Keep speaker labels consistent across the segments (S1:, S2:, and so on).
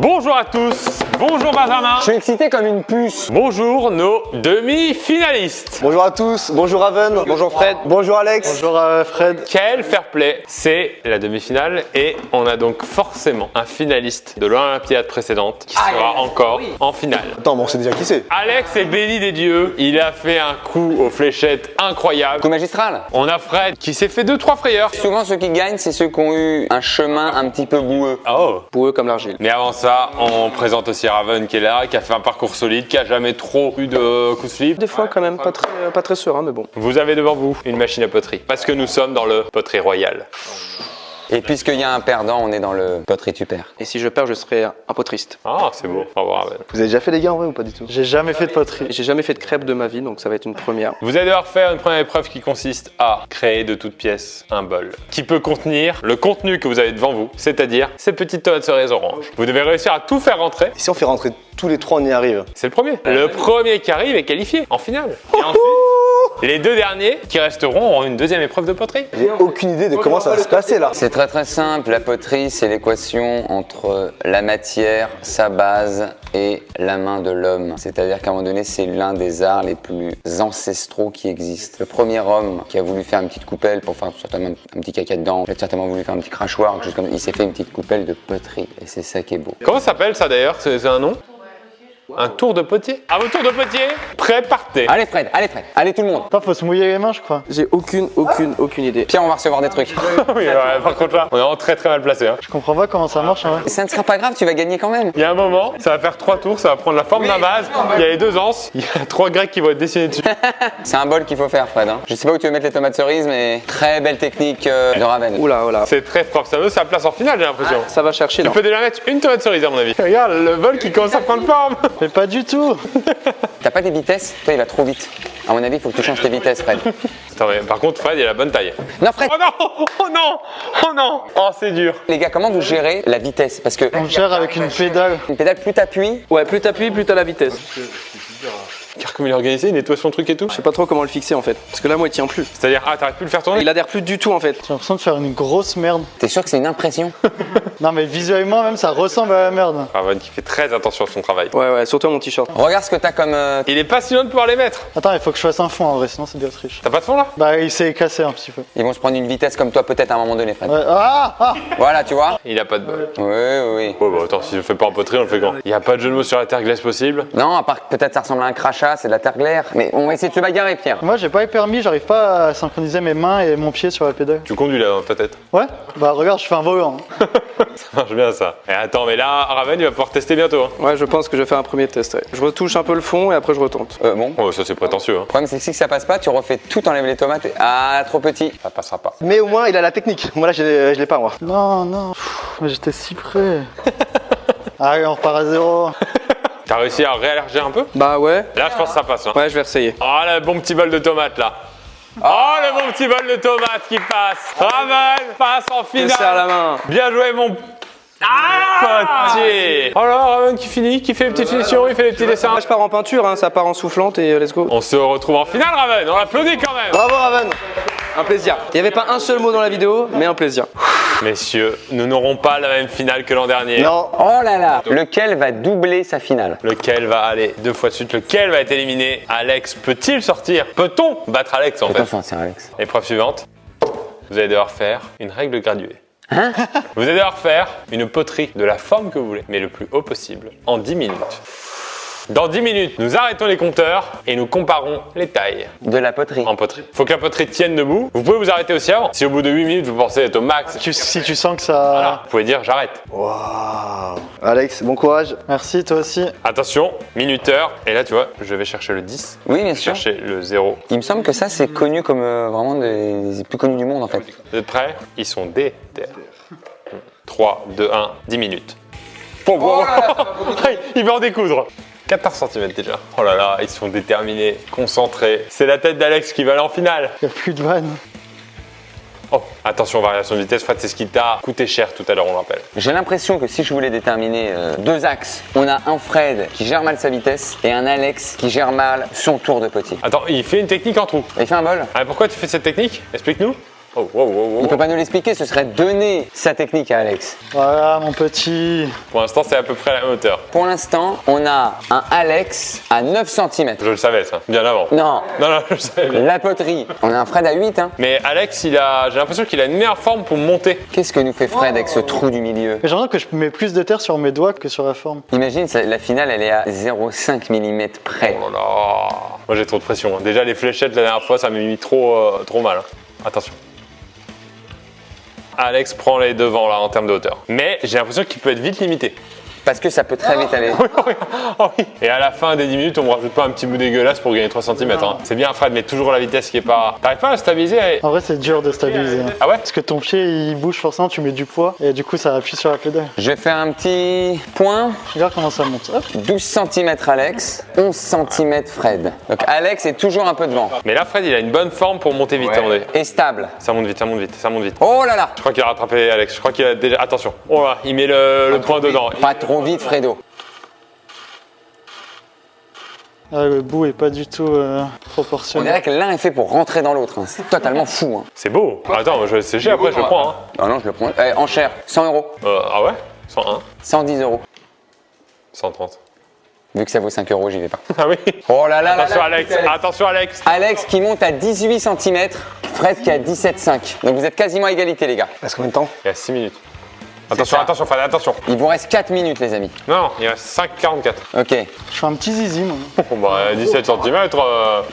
S1: Bonjour à tous, bonjour Benjamin.
S2: Je suis excité comme une puce.
S1: Bonjour nos demi-finalistes.
S3: Bonjour à tous, bonjour Raven, bonjour Fred, bonjour Alex.
S4: Bonjour Fred.
S1: Quel fair play, c'est la demi-finale et on a donc forcément un finaliste de l'Olympiade précédente qui sera encore en finale.
S3: Attends, mais on sait déjà qui c'est.
S1: Alex est béni des dieux, il a fait un coup aux fléchettes incroyable.
S2: Coup magistral.
S1: On a Fred qui s'est fait 2-3 frayeurs.
S2: Souvent ceux qui gagnent, c'est ceux qui ont eu un chemin un petit peu boueux.
S1: Oh.
S4: Boueux comme l'argile.
S1: Mais avant ça, on présente aussi Raven qui est là, qui a fait un parcours solide, qui a jamais trop eu de coups de slip.
S4: Des fois quand même pas très serein, mais bon.
S1: Vous avez devant vous une machine à poterie, parce que nous sommes dans le poterie royal.
S2: Et puisqu'il y a un perdant, on est dans le poterie tu perds.
S4: Et si je perds, je serai un peu triste.
S1: Ah, c'est beau. Au revoir, Raven.
S3: Vous avez déjà fait les gars en vrai ou pas du tout?
S4: J'ai jamais fait de poterie. J'ai jamais fait de crêpes de ma vie, donc ça va être une première.
S1: Vous allez devoir faire une première épreuve qui consiste à créer de toutes pièces un bol qui peut contenir le contenu que vous avez devant vous, c'est-à-dire ces petites tomates cerises oranges. Vous devez réussir à tout faire rentrer.
S3: Et si on fait rentrer tous les trois, on y arrive.
S1: C'est le premier. Le premier qui arrive est qualifié en finale. Et ensuite, les deux derniers qui resteront auront une deuxième épreuve de poterie.
S3: J'ai aucune idée de comment ça va se passer là.
S2: C'est très simple, la poterie c'est l'équation entre la matière, sa base et la main de l'homme. C'est-à-dire qu'à un moment donné c'est l'un des arts les plus ancestraux qui existent. Le premier homme qui a voulu faire une petite coupelle pour faire certainement un petit caca dedans, il a certainement voulu faire un petit crachoir, quelque chose comme ça. Il s'est fait une petite coupelle de poterie et c'est ça qui est beau.
S1: Comment ça s'appelle ça d'ailleurs? C'est un nom? Un tour de potier? À votre tour de potier, prêt, partez.
S2: Allez Fred, allez tout le monde.
S4: Attends, faut se mouiller les mains, je crois. J'ai aucune idée.
S2: Pierre, on va recevoir des trucs.
S1: Oui, ouais, par contre là, on est vraiment très mal placé. Hein.
S4: Je comprends pas comment ça marche en vrai.
S2: Ça ne sera pas grave, tu vas gagner quand même.
S1: Il y a un moment, ça va faire 3 tours, ça va prendre la forme d'un vase. Il y a les 2 anses, il y a 3 grecs qui vont être dessinés dessus.
S2: C'est un bol qu'il faut faire Fred. Hein. Je sais pas où tu veux mettre les tomates cerises, mais très belle technique de Raven.
S4: Oula.
S1: C'est très propre, ça veut sa place en finale, j'ai l'impression.
S4: Ça va chercher
S1: Tu
S4: là.
S1: peux déjà mettre une tomate cerise à mon avis. Regarde, le bol qui commence à prendre forme.
S4: Mais pas du tout.
S2: T'as pas des vitesses? Toi, il va trop vite. À mon avis, il faut que tu changes tes vitesses, Fred.
S1: Attends, mais par contre, Fred, il a la bonne taille.
S2: Non, Fred!
S1: Oh non! Oh non! Oh non! Oh, c'est dur.
S2: Les gars, comment vous gérez la vitesse? Parce que
S4: On gère avec une pédale.
S2: une pédale, plus t'appuies,
S4: Ouais, plus t'appuies, plus t'as la vitesse.
S1: Car comme il est organisé, il nettoie son truc et tout.
S4: Je sais pas trop comment le fixer en fait. Parce que là, moi, il tient plus.
S1: C'est-à-dire, ah, t'arrêtes plus de le faire tourner?
S4: Il adhère plus du tout en fait.
S5: J'ai l'impression de faire une grosse merde.
S2: t'es sûr que c'est une impression?
S5: Non mais visuellement même ça ressemble à la merde.
S1: Raven qui fait très attention à son travail.
S4: Ouais, surtout à mon t-shirt.
S2: Regarde ce que t'as comme...
S1: Il est pas si loin de pouvoir les mettre.
S5: Attends, il faut que je fasse un fond en vrai, sinon c'est de la triche.
S1: T'as pas de fond là?
S5: Bah il s'est cassé un petit peu.
S2: Ils vont se prendre une vitesse comme toi peut-être à un moment donné, Fred.
S5: Ouais. Ah
S2: Voilà, tu vois?
S1: Il a pas de bol.
S2: Oui.
S1: Oh bah attends, si je le fais pas en poterie, on le fait quand? Il y a pas de jeu de mots sur la terre glace possible.
S2: Non, à part que peut-être ça ressemble à un crachat, c'est de la terre glaire. Mais on va essayer de se bagarrer, Pierre.
S5: Moi j'ai pas les permis, j'arrive pas à synchroniser mes mains et mon pied sur la pédale.
S1: Tu conduis là dans ta tête.
S5: Ouais. Bah regarde, je fais un volant.
S1: Ça marche bien ça. Et attends, mais là, Raven, il va pouvoir tester bientôt. Hein.
S4: Ouais, je pense que je vais faire un premier test. Ouais. Je retouche un peu le fond et après je retente.
S2: Bon.
S1: Oh, ça c'est prétentieux. Hein.
S2: Le problème, c'est que si ça passe pas, tu refais tout, t'enlèves les tomates et... Ah, trop petit.
S1: Ça passera pas.
S3: Mais au moins il a la technique. Moi là je l'ai pas moi.
S5: Non. Pff, mais j'étais si près. Allez, on repart à zéro.
S1: T'as réussi à réallerger un peu?
S4: Bah ouais.
S1: Là, je pense que ça passe. Hein.
S4: Ouais, je vais essayer.
S1: Oh, le bon petit bol de tomates là. Oh, le bon petit bol de tomates qui passe. Raven passe en
S4: Je serre
S1: finale.
S4: la main.
S1: Bien joué, mon potier. Oh là, Raven qui finit, qui fait les petites finitions, il fait les petits dessins.
S4: Là, je pars en peinture, hein, ça part en soufflante et let's go.
S1: On se retrouve en finale, Raven. On l'applaudit quand même.
S3: Bravo Raven.
S4: Un plaisir. Il n'y avait pas un seul mot dans la vidéo, mais un plaisir.
S1: Messieurs, nous n'aurons pas la même finale que l'an dernier.
S3: Non.
S2: Oh là là. Lequel va doubler sa finale?
S1: Lequel va aller 2 fois de suite? Lequel va être éliminé? Alex peut-il sortir? Peut-on battre Alex en fait?
S2: Attention, c'est Alex.
S1: Épreuve suivante. Vous allez devoir faire une règle graduée. Vous allez devoir faire une poterie de la forme que vous voulez, mais le plus haut possible, en 10 minutes. Dans 10 minutes, nous arrêtons les compteurs et nous comparons les tailles
S2: De la poterie.
S1: en poterie. Faut que la poterie tienne debout. Vous pouvez vous arrêter aussi avant. Si au bout de 8 minutes, vous pensez être au max,
S5: Si tu sens que ça...
S1: voilà, vous pouvez dire j'arrête.
S3: Waouh. Alex, bon courage.
S5: Merci, toi aussi.
S1: Attention, minuteur. Et là, tu vois, je vais chercher le 10,
S2: Oui, bien sûr.
S1: chercher le 0.
S2: Il me semble que ça, c'est connu comme vraiment des plus connus du monde en fait.
S1: Vous êtes prêts? Ils sont déter. 3, 2, 1, 10 minutes. Oh, il va en découdre. 14 cm déjà. Oh là là, ils sont déterminés, concentrés. C'est la tête d'Alex qui va aller en finale.
S5: Y a plus de vanne.
S1: Oh, attention, variation de vitesse, Fred, c'est ce qui t'a coûté cher tout à l'heure, on le rappelle.
S2: J'ai l'impression que si je voulais déterminer 2 axes, on a un Fred qui gère mal sa vitesse et un Alex qui gère mal son tour de potier.
S1: Attends, il fait une technique en trou.
S2: Il fait un bol.
S1: Ah, pourquoi tu fais cette technique? Explique-nous. Oh, wow, wow, wow.
S2: Il peut pas nous l'expliquer, ce serait donner sa technique à Alex.
S5: Voilà, mon petit.
S1: Pour l'instant, c'est à peu près la même hauteur.
S2: Pour l'instant, on a un Alex à 9 cm.
S1: Je le savais, ça, bien avant.
S2: Non,
S1: Non, je le savais bien.
S2: la poterie. On a un Fred à 8, hein.
S1: Mais Alex, j'ai l'impression qu'il a une meilleure forme pour monter.
S2: Qu'est-ce que nous fait Fred avec ce trou du milieu?
S5: Mais j'ai l'impression que je mets plus de terre sur mes doigts que sur la forme.
S2: Imagine, la finale, elle est à 0,5 mm près.
S1: Oh là là. Moi, j'ai trop de pression. Hein. Déjà, les fléchettes, la dernière fois, ça m'a mis trop mal. Hein. Attention. Alex prend les devants, là, en termes de hauteur. Mais j'ai l'impression qu'il peut être vite limité.
S2: Parce que ça peut très vite aller.
S1: Oh oui. Et à la fin des 10 minutes, on me rajoute pas un petit bout dégueulasse pour gagner 3 cm. Hein. C'est bien, Fred, mais toujours la vitesse qui est pas... T'arrives pas à stabiliser
S5: En vrai, c'est dur de stabiliser.
S1: Ah ouais?
S5: Parce que ton pied, il bouge forcément, tu mets du poids et du coup, ça appuie sur la pédale.
S2: Je vais faire un petit point.
S5: Regarde comment ça monte. Hop.
S2: 12 cm Alex, 11 cm Fred. Donc Alex est toujours un peu devant.
S1: Mais là, Fred, il a une bonne forme pour monter vite. Attendez.
S2: Et stable.
S1: Ça monte vite, ça monte vite, ça monte vite.
S2: Oh là là!
S1: Je crois qu'il a rattrapé Alex. Je crois qu'il a déjà... Attention. Oh là, il met le point dedans.
S2: Pas trop vite, Fredo.
S5: Ah, le bout est pas du tout
S2: On
S5: proportionnel.
S2: dirait que l'un est fait pour rentrer dans l'autre. Hein. C'est totalement fou. Hein.
S1: C'est beau. Attends, je vais sécher, après je le prends. Hein.
S2: Ah non, je le prends. En cher, 100 €.
S1: Ah ouais? 101,
S2: 110 €.
S1: 130.
S2: Vu que ça vaut 5 €, j'y vais pas.
S1: Ah oui?
S2: Oh là là là
S1: Attention
S2: là.
S1: Alex, attention Alex.
S2: Alex qui monte à 18 cm, Fred qui a 17,5. Donc vous êtes quasiment à égalité, les gars.
S3: Reste combien de temps?
S1: Il y a 6 minutes. Attention,
S2: ça.
S1: attention Fred, attention.
S2: Il vous reste 4 minutes, les amis.
S1: Non, il reste 5,44.
S2: Ok.
S5: Je fais un petit zizi, moi.
S1: Bon bah 17 cm,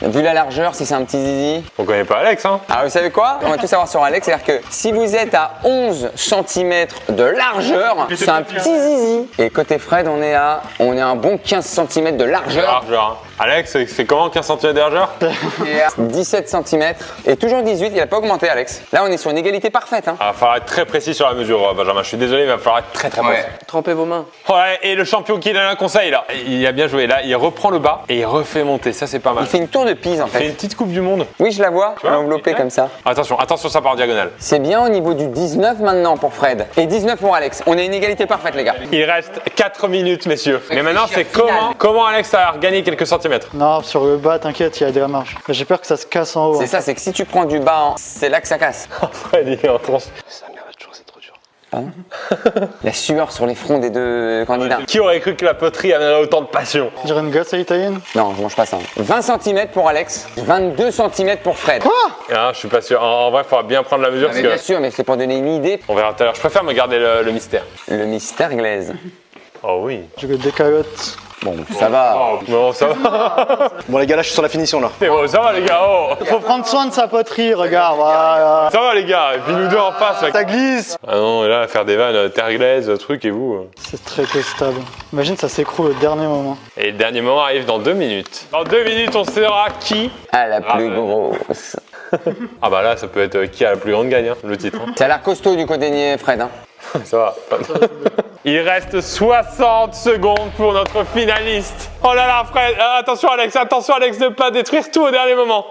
S2: Vu la largeur, si c'est un petit zizi.
S1: on connaît pas Alex hein.
S2: Alors vous savez quoi? On va tout savoir sur Alex, c'est-à-dire que si vous êtes à 11 cm de largeur, c'est un petit zizi. Et côté Fred, on est à un bon 15 cm de largeur.
S1: Largeur hein. Alex, c'est comment 15 cm de largeur?
S2: Et à 17 cm. Et toujours 18, il n'a pas augmenté Alex. Là, on est sur une égalité parfaite. Hein.
S1: Il va falloir être très précis sur la mesure Benjamin, je suis désolé, mais il va falloir être très précis.
S4: Trempez vos mains.
S1: Ouais, et le champion qui donne un conseil là, il a bien joué là, il reprend le bas et il refait monter, ça c'est pas mal.
S2: Il fait une tour de Pise en
S1: Il fait
S2: fait.
S1: une petite coupe du monde.
S2: Oui, je la vois,
S1: vois,
S2: enveloppée comme ça.
S1: Attention, attention, ça part en diagonale.
S2: C'est bien au niveau du 19 maintenant pour Fred. Et 19 pour Alex. On a une égalité parfaite, les gars.
S1: Il reste 4 minutes messieurs. Mais maintenant c'est
S2: finale.
S1: comment Alex a regagné quelques centimètres.
S5: Non, sur le bas, t'inquiète, il y a de la marge. J'ai peur que ça se casse en haut.
S2: C'est ça, c'est que si tu prends du bas, c'est là que ça casse.
S1: Fred il est en transe.
S3: Ça merde, toujours, c'est trop dur.
S2: La sueur sur les fronts des deux candidats.
S1: Qui aurait cru que la poterie amènerait autant de passion?
S5: On dirait une glace à l'italienne.
S2: Non, je mange pas ça. 20 cm pour Alex, 22 cm pour Fred.
S1: Ah, je suis pas sûr. En vrai, il faudra bien prendre la mesure
S2: Ah, mais
S1: parce
S2: bien
S1: que
S2: sûr, mais c'est pour donner une idée.
S1: on verra tout à l'heure. Je préfère me garder le mystère.
S2: Le mystère glaise.
S1: Oh oui.
S5: Je le décalote.
S2: Bon, ça va.
S1: Oh, bon, ça va.
S3: Bon, les gars, là, je suis sur la finition là.
S1: C'est bon, ça va les gars. Oh.
S5: Faut prendre soin de sa poterie, regarde, voilà.
S1: Ça va les gars. Et puis nous deux en face. Là.
S3: Ça glisse.
S1: Ah non, et là, faire des vannes, terre glaise, truc et vous.
S5: C'est très peu stable. Imagine, ça s'écroule au dernier moment.
S1: Et le dernier moment arrive dans 2 minutes. Dans 2 minutes, on saura qui.
S2: Ah, la plus grosse.
S1: Ah bah là, ça peut être qui a la plus grande gagne, hein, le titre. hein.
S2: Ça a l'air costaud du côté de Fred. Hein.
S1: Ça va. Il reste 60 secondes pour notre finaliste. Oh là là, Fred, attention Alex, ne pas détruire tout au dernier moment.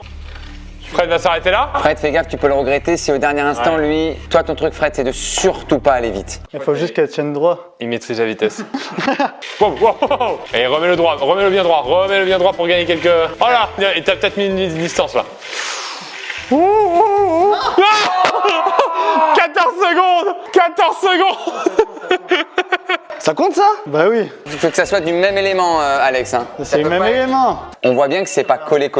S1: Fred va s'arrêter là.
S2: Fred, fais gaffe, tu peux le regretter si au dernier instant, lui, toi, ton truc, Fred, c'est de surtout pas aller vite.
S5: Il faut juste qu'elle tienne droit.
S1: Il maîtrise la vitesse. Wow, wow, wow. Et remets-le droit, remets-le bien droit pour gagner quelques... Oh là, il t'a peut-être mis une distance là. 14 secondes.
S3: Ça compte ça?
S5: Bah oui,
S2: Il faut que ça soit du même élément, Alex. Hein.
S5: c'est le même élément.
S2: On voit bien que c'est pas collé.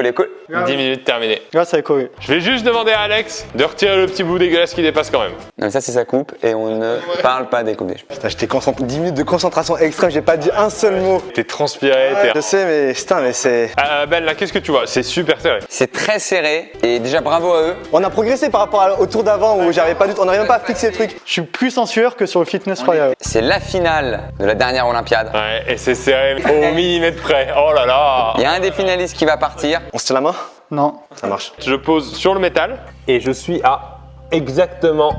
S1: 10 minutes terminées.
S5: Là, ça est collé.
S1: Je vais juste demander à Alex de retirer le petit bout dégueulasse qui dépasse quand même.
S2: Non, ça, c'est sa coupe et on ne parle pas des coupes des cheveux.
S3: Putain, j'étais concentré. 10 minutes de concentration extrême, j'ai pas dit un seul mot.
S1: T'es transpiré, t'es...
S3: Je sais, mais putain, mais c'est.
S1: Ben là, qu'est-ce que tu vois? C'est super serré.
S2: C'est très serré et déjà bravo à eux.
S3: On a progressé par rapport au tour d'avant où j'arrivais pas du tout. On n'arrivait même pas à fixer le truc.
S5: Je suis plus en sueur que sur le Fitness Royal.
S2: C'est la finale de la dernière Olympiade.
S1: Ouais, et c'est serré au millimètre près. Oh là là.
S2: Il y a un des finalistes qui va partir.
S3: On se tient la main?
S5: Non.
S3: Ça marche.
S1: Je pose sur le métal et je suis à exactement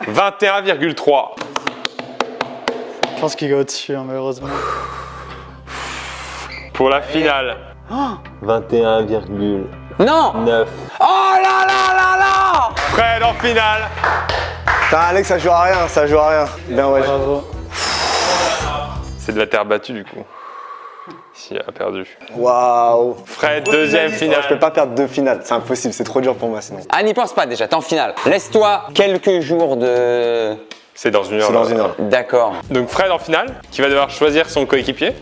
S1: 21,3.
S5: Je pense qu'il est au-dessus, hein, malheureusement.
S1: Pour la finale. 21,9.
S2: Non! Oh là là là là!
S1: Fred en finale.
S3: Putain, Alex, ça joue à rien, ça joue à rien. Ben ouais.
S5: Bravo.
S1: C'est de la terre battue du coup. S'il a perdu.
S3: Waouh.
S1: Fred, deuxième
S3: Je
S1: finale.
S3: peux pas perdre 2 finales, c'est impossible, c'est trop dur pour moi sinon.
S2: Ah, n'y pense pas déjà, t'es en finale. Laisse-toi quelques jours de...
S1: C'est dans une heure.
S3: C'est dans
S1: là.
S3: une heure.
S2: D'accord.
S1: Donc Fred en finale, qui va devoir choisir son coéquipier.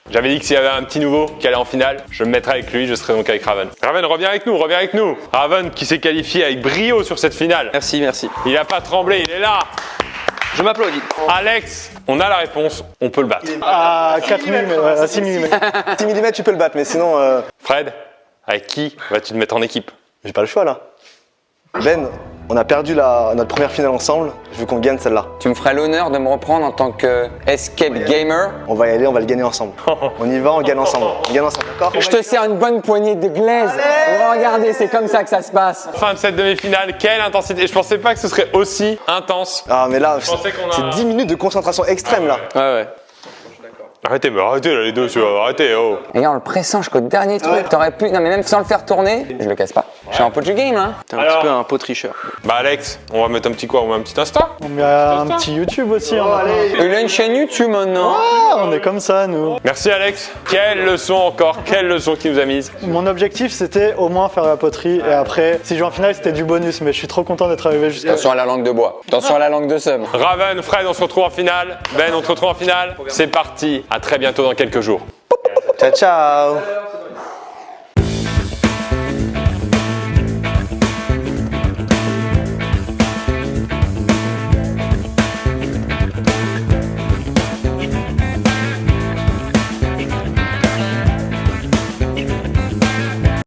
S1: J'avais dit que s'il y avait un petit nouveau qui allait en finale, je me mettrais avec lui, je serais donc avec Raven. Raven, reviens avec nous, reviens avec nous. Raven qui s'est qualifié avec brio sur cette finale.
S4: Merci, merci.
S1: Il n'a pas tremblé, il est là.
S4: Je m'applaudis.
S1: Alex, on a la réponse, on peut le battre.
S5: À 4 mm, à 6 mm.
S3: 6 mm tu peux le battre, mais sinon
S1: Fred, avec qui vas-tu te mettre en équipe?
S3: j'ai pas le choix là. Ben, on a perdu notre première finale ensemble, je veux qu'on gagne celle-là.
S2: Tu me feras l'honneur de me reprendre en tant que escape gamer.
S3: On va y aller, on va le gagner ensemble. On y va, on gagne ensemble. On gagne ensemble, d'accord?
S2: Je te sers une bonne poignée de glaise. Regardez, c'est comme ça que ça se passe.
S1: Fin de cette demi-finale, quelle intensité. Je pensais pas que ce serait aussi intense.
S3: Ah mais là,
S1: pensais qu'on a-
S3: c'est 10 minutes de concentration extrême là.
S4: Ouais, ouais.
S1: Arrêtez, mais arrêtez là les deux, arrêtez, oh.
S2: Et on le pressent jusqu'au dernier truc. T'aurais pu. Non, mais même sans le faire tourner, je le casse pas. Je suis en pot du game, hein.
S4: T'es un
S1: Alors
S4: petit peu un pot tricheur.
S1: Bah Alex, on va mettre un petit quoi? On met un petit Insta?
S5: On met un petit YouTube aussi.
S2: Il a une chaîne YouTube maintenant.
S5: Ah, on est comme ça, nous.
S1: Merci Alex. Quelle leçon encore, quelle leçon qui nous a mise.
S5: Mon objectif, c'était au moins faire la poterie. Et après, si je joue en finale, c'était du bonus. Mais je suis trop content d'être arrivé jusqu'à.
S2: Attention à la langue de bois. Attention à la langue de somme.
S1: Raven, Fred, on se retrouve en finale. Ben, on se retrouve en finale. C'est parti. À très bientôt dans quelques jours.
S3: Ciao ciao.